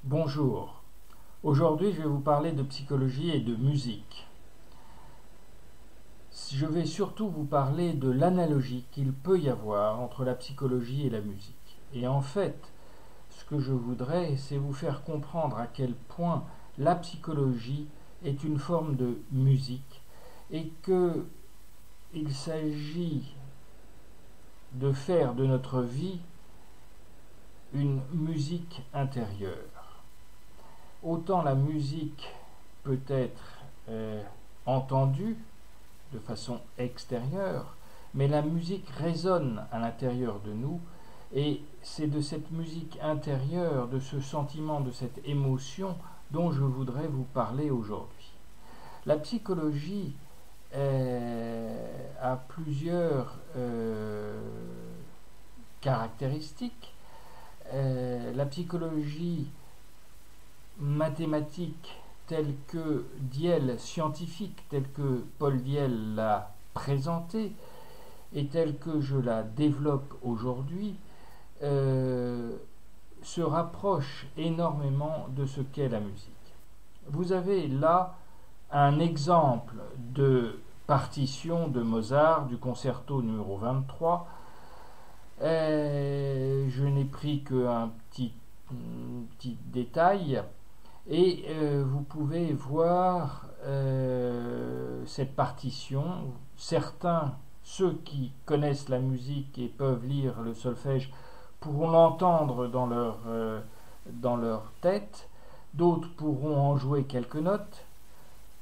Bonjour, aujourd'hui je vais vous parler de psychologie et de musique. Je vais surtout vous parler de l'analogie qu'il peut y avoir entre la psychologie et la musique. Et en fait, ce que je voudrais, c'est vous faire comprendre à quel point la psychologie est une forme de musique et qu'il s'agit de faire de notre vie une musique intérieure. Autant la musique peut être entendue de façon extérieure, mais la musique résonne à l'intérieur de nous et c'est de cette musique intérieure, de ce sentiment, de cette émotion dont je voudrais vous parler aujourd'hui. La psychologie a plusieurs caractéristiques. La psychologie mathématique telle que Diel, scientifique, telle que Paul Diel l'a présentée et telle que je la développe aujourd'hui, se rapproche énormément de ce qu'est la musique. Vous avez là un exemple de partition de Mozart, du concerto numéro 23. Je n'ai pris qu'un petit détail. Et vous pouvez voir cette partition. Certains, ceux qui connaissent la musique et peuvent lire le solfège, pourront l'entendre dans leur tête. D'autres pourront en jouer quelques notes.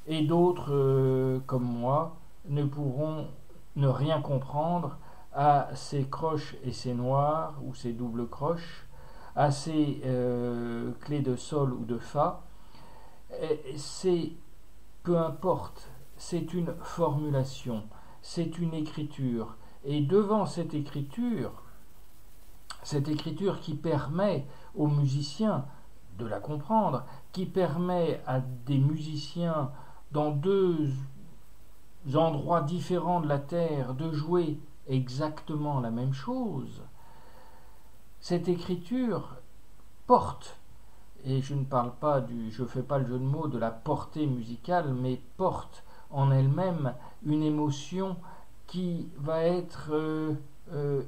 Et d'autres, comme moi, ne pourront ne rien comprendre à ces croches et ces noirs ou ces doubles croches, à ces clés de sol ou de fa. C'est peu importe, c'est une formulation, c'est une écriture, et devant cette écriture qui permet aux musiciens de la comprendre, qui permet à des musiciens dans deux endroits différents de la terre de jouer exactement la même chose, cette écriture porte, et je ne parle pas je fais pas le jeu de mots de la portée musicale, mais porte en elle-même une émotion qui va être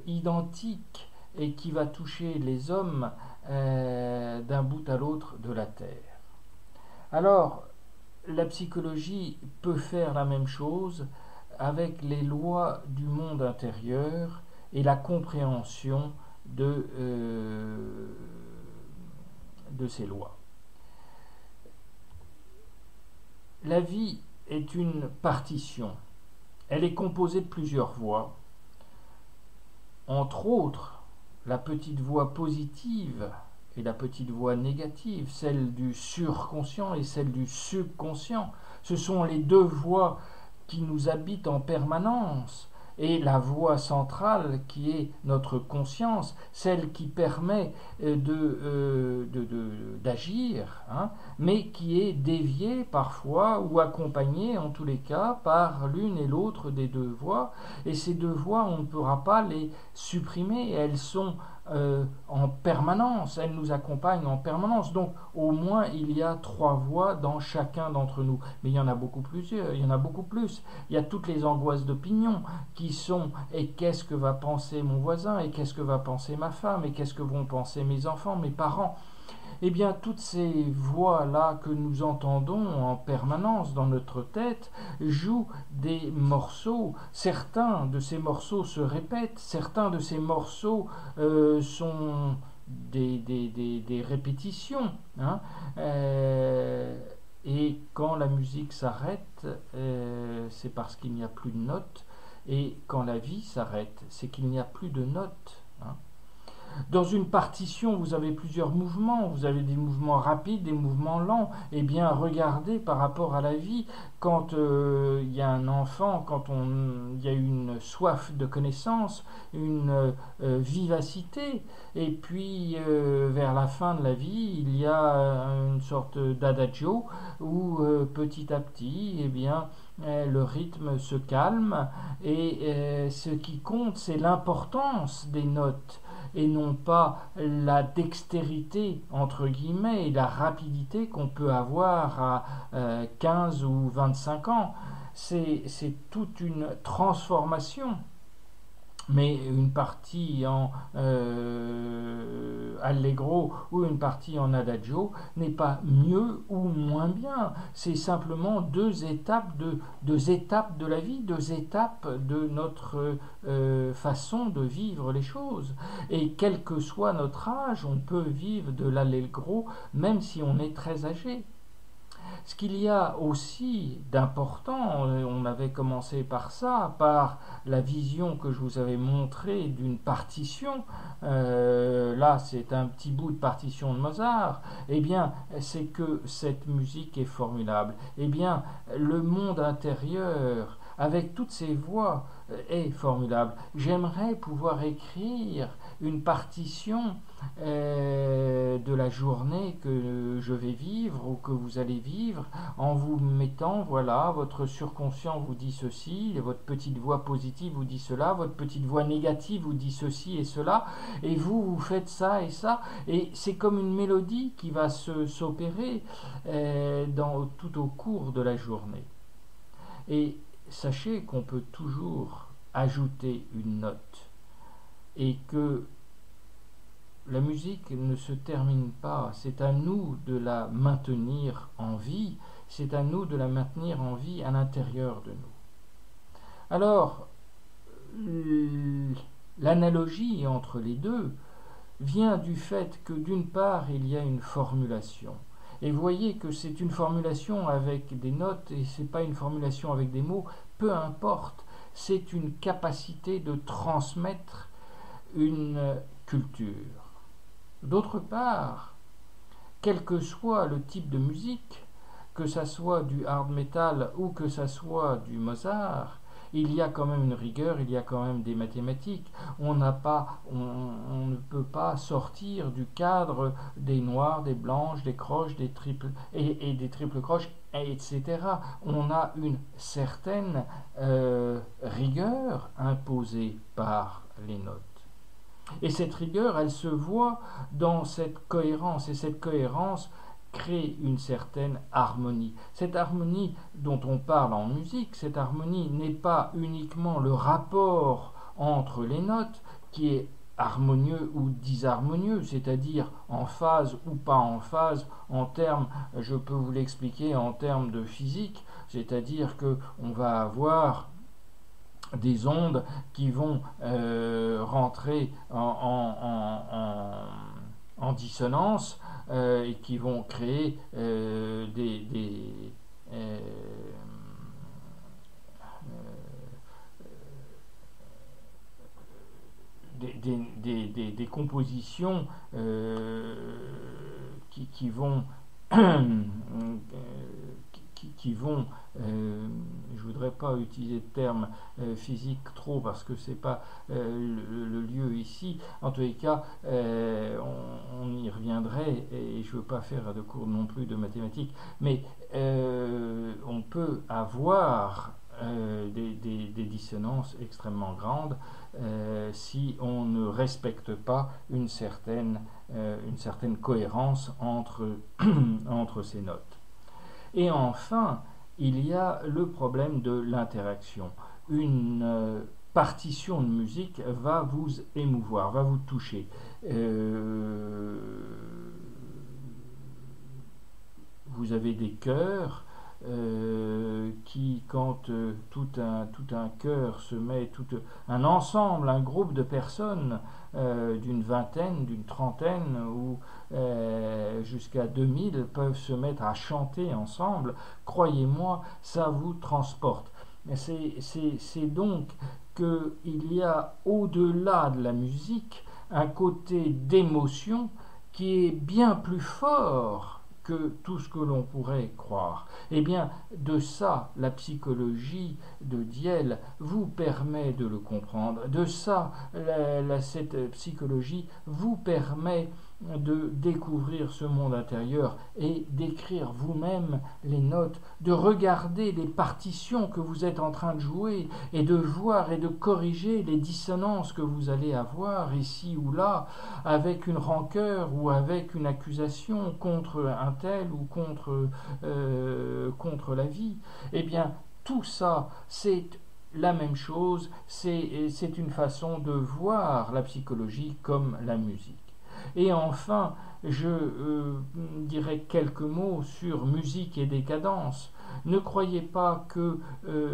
identique et qui va toucher les hommes d'un bout à l'autre de la terre. Alors, la psychologie peut faire la même chose avec les lois du monde intérieur et la compréhension de ces lois. La vie est une partition. Elle est composée de plusieurs voix. Entre autres, la petite voix positive et la petite voix négative, celle du surconscient et celle du subconscient. Ce sont les deux voix qui nous habitent en permanence. Et la voix centrale qui est notre conscience, celle qui permet d'agir, mais qui est déviée parfois ou accompagnée en tous les cas par l'une et l'autre des deux voix. Et ces deux voix, on ne pourra pas les supprimer, elles sont en permanence, elles nous accompagnent en permanence. Donc au moins il y a trois voix dans chacun d'entre nous. Mais il y en a beaucoup plusieurs, il y en a beaucoup plus. Il y a toutes les angoisses d'opinion qui sont et qu'est-ce que va penser mon voisin, et qu'est-ce que va penser ma femme, et qu'est-ce que vont penser mes enfants, mes parents. Eh bien, toutes ces voix-là que nous entendons en permanence dans notre tête jouent des morceaux. Certains de ces morceaux se répètent, certains de ces morceaux sont des répétitions. Et quand la musique s'arrête, c'est parce qu'il n'y a plus de notes. Et quand la vie s'arrête, c'est qu'il n'y a plus de notes. Dans une partition, vous avez plusieurs mouvements, vous avez des mouvements rapides, des mouvements lents. Eh bien, regardez par rapport à la vie, quand il y a un enfant, quand il y a une soif de connaissance, une vivacité, et puis vers la fin de la vie, il y a une sorte d'adagio où petit à petit, eh bien, le rythme se calme et ce qui compte, c'est l'importance des notes. et non pas la dextérité, entre guillemets, et la rapidité qu'on peut avoir à 15 ou 25 ans. C'est toute une transformation, mais une partie en allegro ou une partie en adagio n'est pas mieux ou moins bien. C'est simplement deux étapes de la vie, deux étapes de notre façon de vivre les choses. Et quel que soit notre âge, on peut vivre de l'allegro même si on est très âgé. Ce qu'il y a aussi d'important, on avait commencé par ça, par la vision que je vous avais montrée d'une partition, là c'est un petit bout de partition de Mozart, eh bien c'est que cette musique est formidable. Eh bien le monde intérieur, avec toutes ces voix, est formidable. J'aimerais pouvoir écrire une partition de la journée que je vais vivre ou que vous allez vivre, en vous mettant, voilà, votre surconscient vous dit ceci, votre petite voix positive vous dit cela, votre petite voix négative vous dit ceci et cela, et vous faites ça et ça, et c'est comme une mélodie qui va s'opérer tout au cours de la journée. Et sachez qu'on peut toujours ajouter une note, et que la musique ne se termine pas, c'est à nous de la maintenir en vie, c'est à nous de la maintenir en vie à l'intérieur de nous. Alors, l'analogie entre les deux vient du fait que d'une part, il y a une formulation. Et vous voyez que c'est une formulation avec des notes et c'est pas une formulation avec des mots, peu importe, c'est une capacité de transmettre une culture. D'autre part, quel que soit le type de musique, que ça soit du hard metal ou que ça soit du Mozart, il y a quand même une rigueur, il y a quand même des mathématiques. On ne peut pas sortir du cadre des noires, des blanches, des croches, des triples et des triples croches, etc. On a une certaine rigueur imposée par les notes. Et cette rigueur, elle se voit dans cette cohérence, et cette cohérence crée une certaine harmonie. Cette harmonie dont on parle en musique, cette harmonie n'est pas uniquement le rapport entre les notes qui est harmonieux ou disharmonieux, c'est-à-dire en phase ou pas en phase, en termes, je peux vous l'expliquer en termes de physique, c'est-à-dire que on va avoir des ondes qui vont rentrer en dissonance et qui vont créer des compositions qui vont qui vont, je voudrais pas utiliser le terme physique trop parce que c'est pas le lieu ici. En tous les cas, on y reviendrait et je veux pas faire de cours non plus de mathématiques, mais on peut avoir des dissonances extrêmement grandes si on ne respecte pas une certaine cohérence entre ces notes. Et enfin, il y a le problème de l'interaction. Une partition de musique va vous émouvoir, va vous toucher. Vous avez des chœurs qui, quand tout un chœur se met, tout un ensemble, un groupe de personnes d'une vingtaine, d'une trentaine ou jusqu'à 2000 peuvent se mettre à chanter ensemble, croyez-moi, ça vous transporte. C'est donc qu'il y a au-delà de la musique un côté d'émotion qui est bien plus fort que tout ce que l'on pourrait croire. Eh bien, de ça, la psychologie de Diel vous permet de le comprendre. De ça, cette psychologie vous permet de découvrir ce monde intérieur et d'écrire vous-même les notes, de regarder les partitions que vous êtes en train de jouer et de voir et de corriger les dissonances que vous allez avoir ici ou là avec une rancœur ou avec une accusation contre un tel ou contre la vie. Eh bien, tout ça, c'est la même chose, c'est une façon de voir la psychologie comme la musique. Et enfin, je dirais quelques mots sur musique et décadence. Ne croyez pas que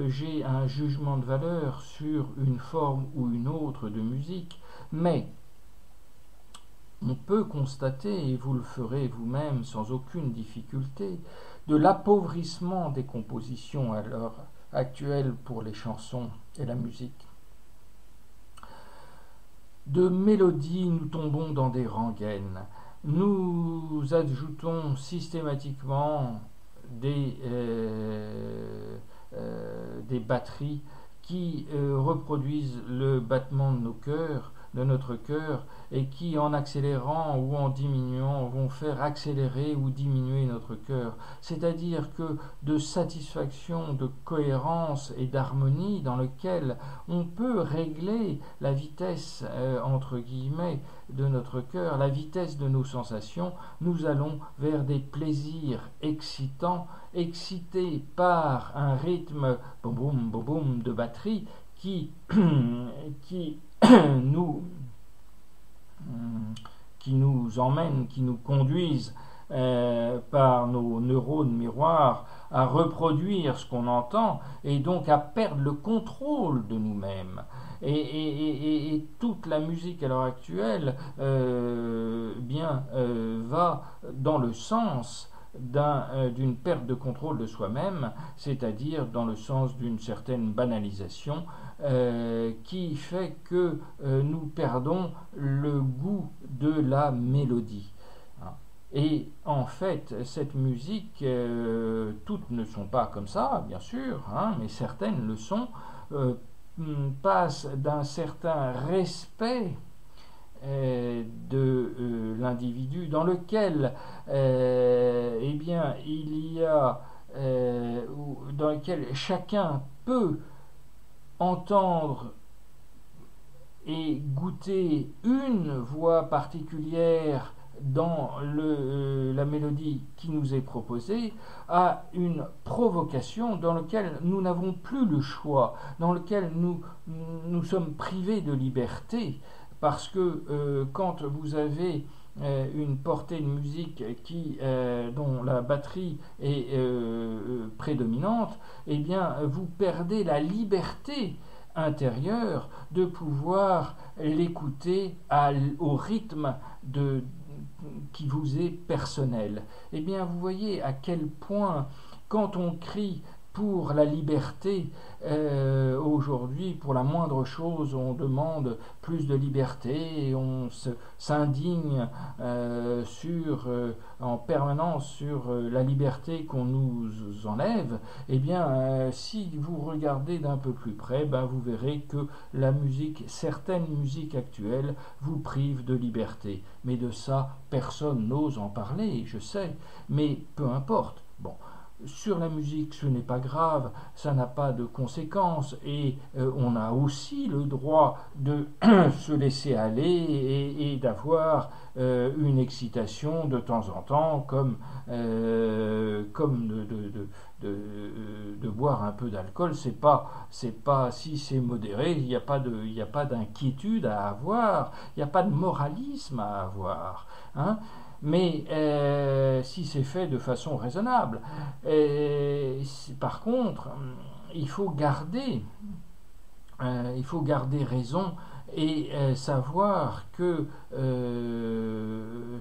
j'ai un jugement de valeur sur une forme ou une autre de musique, mais on peut constater, et vous le ferez vous-même sans aucune difficulté, de l'appauvrissement des compositions à l'heure actuelle pour les chansons et la musique. De mélodies, nous tombons dans des rengaines. Nous ajoutons systématiquement des batteries qui reproduisent le battement de nos cœurs, de notre cœur, et qui, en accélérant ou en diminuant, vont faire accélérer ou diminuer notre cœur. C'est-à-dire que de satisfaction, de cohérence et d'harmonie dans lequel on peut régler la vitesse, entre guillemets, de notre cœur, la vitesse de nos sensations, nous allons vers des plaisirs excitants, excités par un rythme boum boum boum boum de batterie qui nous emmène, qui nous conduisent par nos neurones miroirs à reproduire ce qu'on entend et donc à perdre le contrôle de nous-mêmes. Et toute la musique à l'heure actuelle va dans le sens d'une perte de contrôle de soi-même, c'est-à-dire dans le sens d'une certaine banalisation qui fait que nous perdons le goût de la mélodie. Et en fait, cette musique, toutes ne sont pas comme ça, bien sûr, mais certaines le sont, passent d'un certain respect de l'individu dans lequel eh bien, il y a dans lequel chacun peut entendre et goûter une voix particulière dans la mélodie qui nous est proposée, à une provocation dans laquelle nous n'avons plus le choix, dans laquelle nous sommes privés de liberté, parce que quand vous avez une portée de musique dont la batterie est prédominante, eh bien vous perdez la liberté intérieure de pouvoir l'écouter au rythme qui vous est personnel. Eh bien vous voyez à quel point quand on crie pour la liberté, aujourd'hui, pour la moindre chose, on demande plus de liberté et on s'indigne en permanence sur la liberté qu'on nous enlève. Eh bien, si vous regardez d'un peu plus près, vous verrez que certaines musiques actuelles vous privent de liberté. Mais de ça, personne n'ose en parler, je sais, mais peu importe. Bon. Sur la musique, ce n'est pas grave, ça n'a pas de conséquences et on a aussi le droit de se laisser aller et d'avoir une excitation de temps en temps, comme de boire un peu d'alcool. C'est pas si c'est modéré, il n'y a pas d'inquiétude à avoir, il n'y a pas de moralisme à avoir, mais si c'est fait de façon raisonnable. Par contre, il faut garder raison et savoir que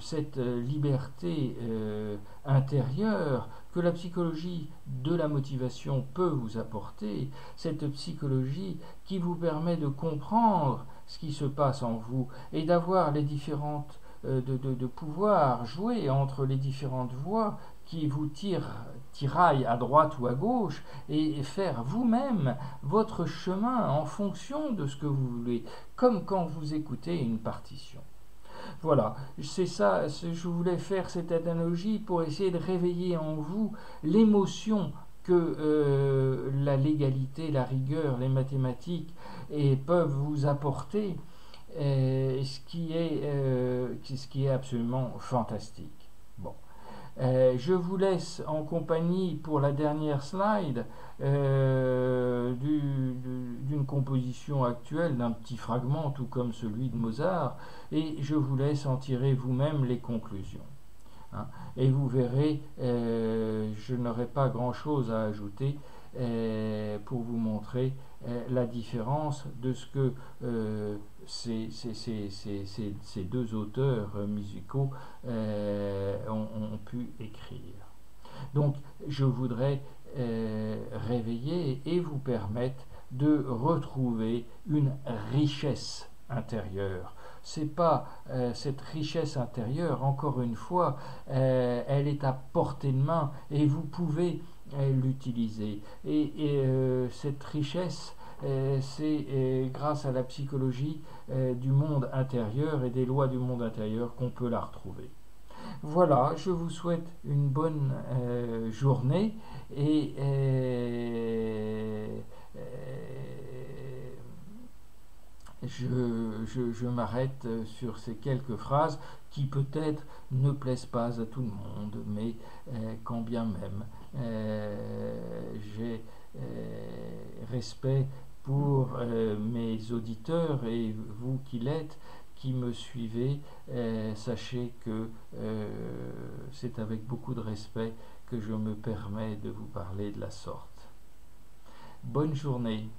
cette liberté intérieure que la psychologie de la motivation peut vous apporter, cette psychologie qui vous permet de comprendre ce qui se passe en vous et d'avoir les différentes de pouvoir jouer entre les différentes voies qui vous tiraillent à droite ou à gauche et faire vous-même votre chemin en fonction de ce que vous voulez, comme quand vous écoutez une partition. Voilà, c'est ça, je voulais faire cette analogie pour essayer de réveiller en vous l'émotion que la légalité, la rigueur, les mathématiques peuvent vous apporter, ce qui est absolument fantastique. Bon. Je vous laisse en compagnie pour la dernière slide d'une composition actuelle, d'un petit fragment, tout comme celui de Mozart, et je vous laisse en tirer vous-même les conclusions. Hein. Et vous verrez, je n'aurai pas grand-chose à ajouter pour vous montrer la différence de ce que ces deux auteurs musicaux ont pu écrire. Donc, je voudrais réveiller et vous permettre de retrouver une richesse intérieure. C'est pas cette richesse intérieure, encore une fois, elle est à portée de main et vous pouvez l'utiliser. Et cette richesse, c'est grâce à la psychologie du monde intérieur et des lois du monde intérieur qu'on peut la retrouver. Voilà, je vous souhaite une bonne journée et je m'arrête sur ces quelques phrases qui peut-être ne plaisent pas à tout le monde, mais quand bien même j'ai respect pour mes auditeurs et vous qui l'êtes, qui me suivez, sachez que c'est avec beaucoup de respect que je me permets de vous parler de la sorte. Bonne journée.